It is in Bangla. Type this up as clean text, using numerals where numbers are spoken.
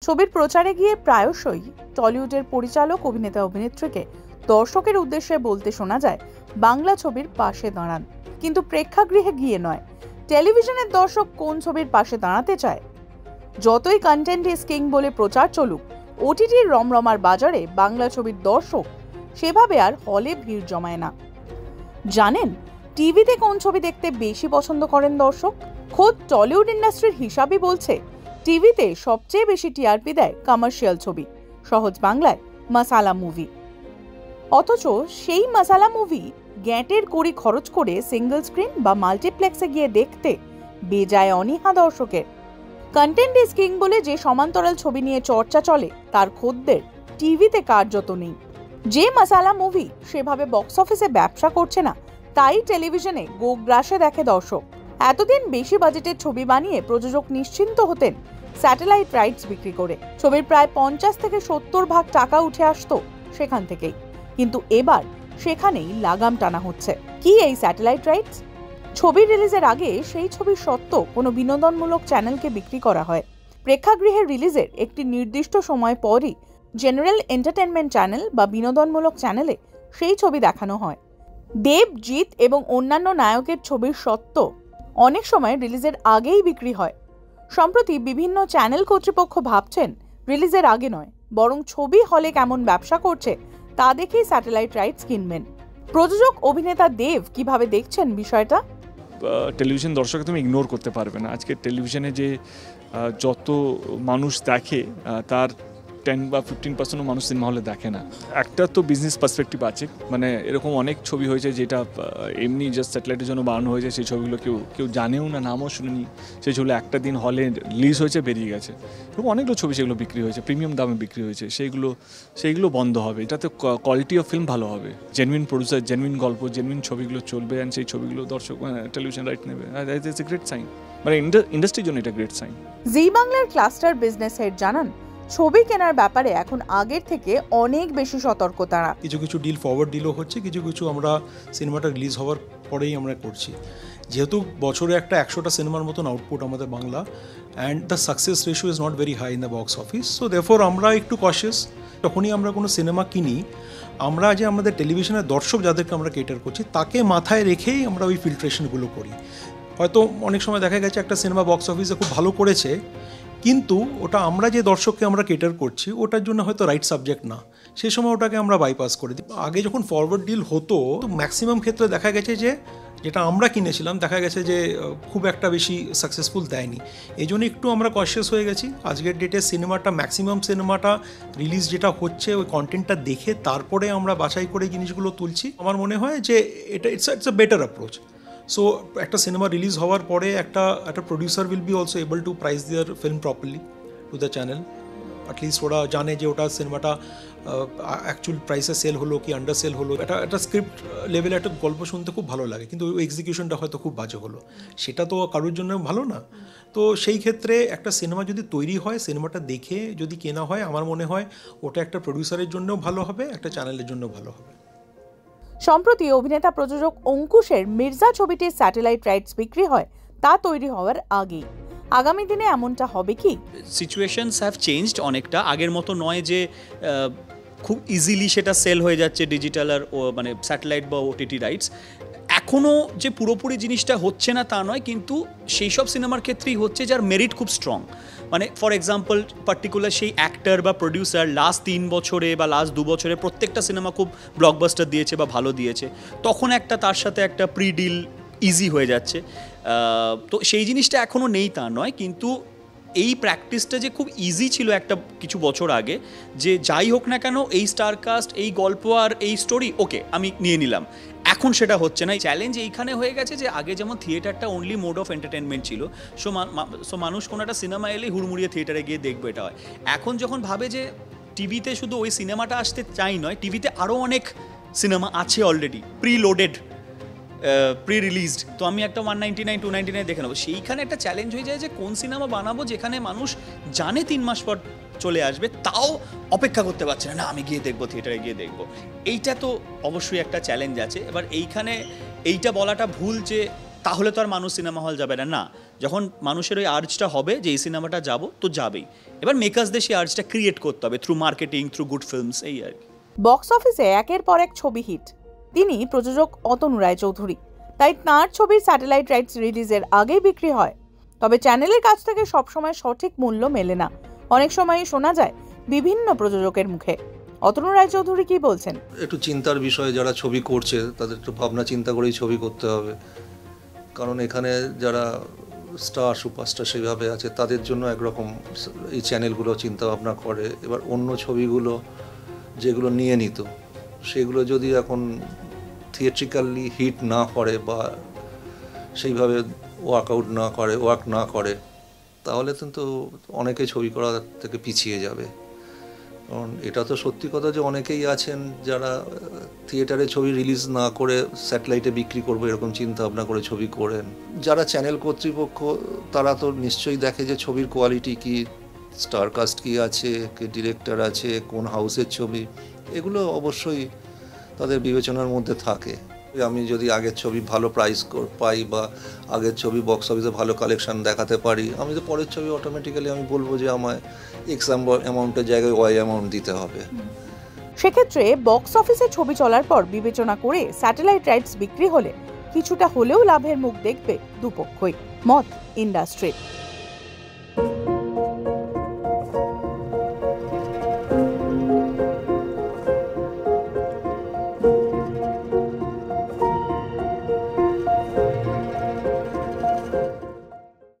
ছবির প্রচারে গিয়ে প্রায়শই টলিউডের পরিচালক, অভিনেতা, অভিনেত্রীকে দর্শকের উদ্দেশ্যে বলতে শোনা যায় বাংলা ছবির পাশে দাঁড়ান, কিন্তু প্রেক্ষাগৃহে গিয়ে নয়। টেলিভিশনের দর্শক কোন ছবির পাশে দাঁড়াতে চায়? যতই কন্টেন্ট ইজ কিং বলে প্রচার চলুক, ওটিটির রমরমার বাজারে বাংলা ছবির দর্শক সেভাবে আর হলে ভিড় জমায় না। জানেন টিভিতে কোন ছবি দেখতে বেশি পছন্দ করেন দর্শক? খোদ টলিউড ইন্ডাস্ট্রির হিসাবই বলছে টিভিতে সবচেয়ে বেশি টিআরপি দেয় কমার্শিয়াল ছবি, সহজ বাংলায় মাসালা মুভি। অথচ সেই মাসালা মুভি গ্যাটের কড়ি খরচ করে সিঙ্গল স্ক্রিন বা মাল্টিপ্লেক্সে গিয়ে দেখতে বেজায় অনীহা দর্শকের। কন্টেন্ট ইজ কিং বলে যে সমান্তরাল ছবি নিয়ে চর্চা চলে তার খদ্দের টিভিতে কার্যত নেই। যে মাসালা মুভি সেভাবে বক্স অফিসে ব্যবসা করছে না, তাই টেলিভিশনে গোগ্রাসে দেখে দর্শক। এতদিন বেশি বাজেটের ছবি বানিয়ে প্রযোজক নিশ্চিন্ত হতেন স্যাটেলাইট রাইটস বিক্রি করে। ছবির প্রায় 50 থেকে 70% টাকা উঠে আসতো সেখান থেকেই, কিন্তু এবার সেখানেই লাগাম টানা হচ্ছে। কি এই স্যাটেলাইট রাইটস? ছবি রিলিজের আগে সেই ছবির সত্ত্ব কোনো বিনোদনমূলক চ্যানেলকে বিক্রি করা হয়। প্রেক্ষাগৃহের রিলিজের একটি নির্দিষ্ট সময় পরই জেনারেল এন্টারটেনমেন্ট চ্যানেল বা বিনোদনমূলক চ্যানেলে সেই ছবি দেখানো হয়। দেব, জিৎ এবং অন্যান্য নায়কের ছবির সত্ত্ব অনেক সময় রিলিজের আগেই বিক্রি হয়। সম্প্রতি বিভিন্ন চ্যানেল কর্তৃপক্ষ ভাবছেন রিলিজের আগে নয়, বরং ছবি হলে কেমন ব্যবসা করছে তা দেখেই স্যাটেলাইট রাইটস কিনবেন। প্রযোজক অভিনেতা দেব কিভাবে দেখছেন বিষয়টা? টেলিভিশন দর্শক তুমি ইগনোর করতে পারবে না। আজকে টেলিভিশনে যে যত মানুষ দেখে তার 10 বা 15% মানুষ সিনেমা হলে দেখে না। একটা তো বিজনেস পার্সপেক্টিভ আছে, মানে এরকম অনেক ছবি হয়েছে যেটা এমনি জাস্ট স্যাটেলাইটের জন্য বানানো হয়েছে, সেই ছবিগুলো কেউ জানেও না, নামও শুনেনি। সেই ছবিগুলো একটা দিন হলে রিলিজ হয়েছে, বেরিয়ে গেছে। এরকম অনেকগুলো ছবি সেগুলো বিক্রি হয়েছে, প্রিমিয়াম দামে বিক্রি হয়েছে, সেইগুলো বন্ধ হবে। এটাতে কোয়ালিটি অফ ফিল্ম ভালো হবে, জেনুইন প্রডিউসার, জেনুইন গল্প, জেনুইন ছবিগুলো চলবে, অ্যান্ড সেই ছবিগুলো দর্শক টেলিভিশন রাইট নেবে। ইটস এ গ্রেট সাইন, মানে ইন্ডাস্ট্রির জন্য এটা গ্রেট সাইন। জি বাংলার ক্লাস্টার বিজনেস হেড জানান ছবি কেনার ব্যাপারে এখন আগের থেকে অনেক বেশি সতর্ক তারা। কিছু ডিল ফরওয়ার্ড ডিলও হচ্ছে, কিছু আমরা সিনেমাটা রিলিজ হওয়ার পরেই আমরা করছি। যেহেতু বছরে একটা 100টা সিনেমার মতন আউটপুট আমাদের Bangla, and the success ratio is not very high in the box office, so therefore আমরা একটু কশিয়াস। যখনই আমরা কোনো সিনেমা কিনি, আমরা যে আমাদের টেলিভিশনের দর্শক যাদেরকে আমরা কেটার করছি তাকে মাথায় রেখেই আমরা ওই ফিল্ট্রেশনগুলো করি। হয়তো অনেক সময় দেখা গেছে একটা সিনেমা বক্স অফিসে খুব ভালো করেছে, কিন্তু ওটা আমরা যে দর্শককে আমরা কেটার করছি ওটার জন্য হয়তো রাইট সাবজেক্ট না, সেই সময় ওটাকে আমরা বাইপাস করে দিই। আগে যখন ফরওয়ার্ড ডিল হতো, ম্যাক্সিমাম ক্ষেত্রে দেখা গেছে যে যেটা আমরা কিনেছিলাম দেখা গেছে যে খুব একটা বেশি সাকসেসফুল দেয়নি। এই জন্য একটু আমরা কনসিয়াস হয়ে গেছি। আজকের ডেটে সিনেমাটা, ম্যাক্সিমাম সিনেমাটা রিলিজ যেটা হচ্ছে ওই কন্টেন্টটা দেখে তারপরে আমরা বাছাই করে জিনিসগুলো তুলছি। আমার মনে হয় যে it's a better approach. So একটা সিনেমা রিলিজ হওয়ার পরে একটা producer will be also able to price their film properly to the channel. At least ওরা জানে যে ওটা সিনেমাটা অ্যাকচুয়াল প্রাইসে সেল হলো কি আন্ডার সেল হলো। একটা স্ক্রিপ্ট লেভেলে একটা গল্প শুনতে খুব ভালো লাগে, কিন্তু ওই এক্সিকিউশনটা হয়তো খুব বাজে হলো, সেটা তো কারোর জন্য ভালো না। তো সেই ক্ষেত্রে একটা সিনেমা যদি তৈরি হয়, সিনেমাটা দেখে যদি কেনা হয়, আমার মনে হয় ওটা একটা প্রডিউসারের জন্যও ভালো হবে, একটা চ্যানেলের জন্য ভালো হবে। সম্প্রতি অভিনেতা প্রযোজক অঙ্কুশের মির্জা ছবিটির স্যাটেলাইট রাইটস বিক্রি হয় তা তৈরি হওয়ার আগেই। আগামী দিনে এমনটা হবে কি? সিচুয়েশনস হ্যাভ চেঞ্জড অনেকটা। আগের মতো নয় যে খুব ইজিলি সেটা সেল হয়ে যাচ্ছে ডিজিটাল আর মানে স্যাটেলাইট বা ওটিটি রাইটস। এখনও যে পুরোপুরি জিনিসটা হচ্ছে না তা নয়, কিন্তু সেই সব সিনেমার ক্ষেত্রেই হচ্ছে যার মেরিট খুব স্ট্রং। মানে ফর এক্সাম্পল পার্টিকুলার সেই অ্যাক্টর বা প্রডিউসার লাস্ট 3 বছরে বা লাস্ট 2 বছরে প্রত্যেকটা সিনেমা খুব ব্লকবাস্টার দিয়েছে বা ভালো দিয়েছে, তখন তার সাথে একটা প্রি ডিল ইজি হয়ে যাচ্ছে। তো সেই জিনিসটা এখনও নেই তা নয়, কিন্তু এই প্র্যাকটিসটা যে খুব ইজি ছিল কিছু বছর আগে, যে যাই হোক না কেন এই স্টারকাস্ট, এই গল্প আর এই স্টোরি ওকে আমি নিয়ে নিলাম, এখন সেটা হচ্ছে না। চ্যালেঞ্জ এইখানে হয়ে গেছে যে আগে যেমন থিয়েটারটা অনলি মোড অফ এন্টারটেনমেন্ট ছিল, সো মানুষ কোনো একটা সিনেমা এলে হুড়মুড়িয়ে থিয়েটারে গিয়ে দেখবে, এটা হয়। এখন যখন ভাবে যে টিভিতে শুধু ওই সিনেমাটা আসতে চাই নয়, টিভিতে আরও অনেক সিনেমা আছে already pre loaded, pre released, তো আমি একটা 199, 299 দেখে নেবো। সেইখানে একটা চ্যালেঞ্জ হয়ে যায় যে কোন সিনেমা বানাবো যেখানে মানুষ জানে 3 মাস পর চলে আসবে, তাও অপেক্ষা করতে পারছে না, আমি গিয়ে দেখবো, থিয়েটারে গিয়ে দেখবো। এইটা তো অবশ্যই একটা চ্যালেঞ্জ আছে। এবার এইখানে এইটা বলাটা ভুল যে তাহলে তো আর মানুষ সিনেমা হল যাবে না, না, যখন মানুষের ওই আর্জটা হবে যে এই সিনেমাটা যাব তো যাবেই, এবার মেকার্সদের সেই আর্জটা ক্রিয়েট করতে হবে through marketing, through good films, এই আর কি। বক্স অফিসে একের পর এক ছবি হিট। তিনি প্রযোজক অতনু রায়চৌধুরী, তাই তাঁর ছবির স্যাটেলাইট রাইটস রিলিজের আগেই বিক্রি হয়। তবে চ্যানেলের কাছ থেকে সবসময় সঠিক মূল্য মেলে না, অনেক সময়ই শোনা যায় বিভিন্ন প্রযোজকের মুখে। অতনু রায়চৌধুরী কি বলছেন? একটু চিন্তার বিষয়, যারা ছবি করছে তাদের একটু ভাবনা চিন্তা করেই ছবি করতে হবে, কারণ এখানে যারা স্টার সুপারস্টার সেভাবে আছে তাদের জন্য একরকম এই চ্যানেলগুলো চিন্তা ভাবনা করে। এবার অন্য ছবিগুলো যেগুলো নিয়ে নিত সেগুলো যদি এখন থিয়েট্রিক্যালি হিট না করে বা সেইভাবে ওয়ার্ক না করে তাহলে কিন্তু অনেকে ছবি করা থেকে পিছিয়ে যাবে। কারণ এটা তো সত্যি কথা যে অনেকেই আছেন যারা থিয়েটারে ছবি রিলিজ না করে স্যাটেলাইটে বিক্রি করবে এরকম চিন্তা ভাবনা করে ছবি করেন। যারা চ্যানেল কর্তৃপক্ষ তারা তো নিশ্চয়ই দেখে যে ছবির কোয়ালিটি কি, স্টার কাস্ট কি আছে, কি ডিরেক্টর আছে, কোন হাউসের ছবি, এগুলো অবশ্যই তাদের বিবেচনার মধ্যে থাকে। আমি যদি আগের ছবি ভালো প্রাইস পাই বা আগের ছবি বক্স অফিসে ভালো কালেকশন দেখাতে পারি, আমি তো পরের ছবি অটোমেটিক্যালি আমি বলবো যে আমায় এক্স অ্যামাউন্টের জায়গায় ওয়াই অ্যামাউন্ট দিতে হবে। সেক্ষেত্রে বক্স অফিসে ছবি চলার পর বিবেচনা করে স্যাটেলাইট রাইটস বিক্রি হলে কিছুটা হলেও লাভের মুখ দেখবে দুপক্ষই, মত ইন্ডাস্ট্রির।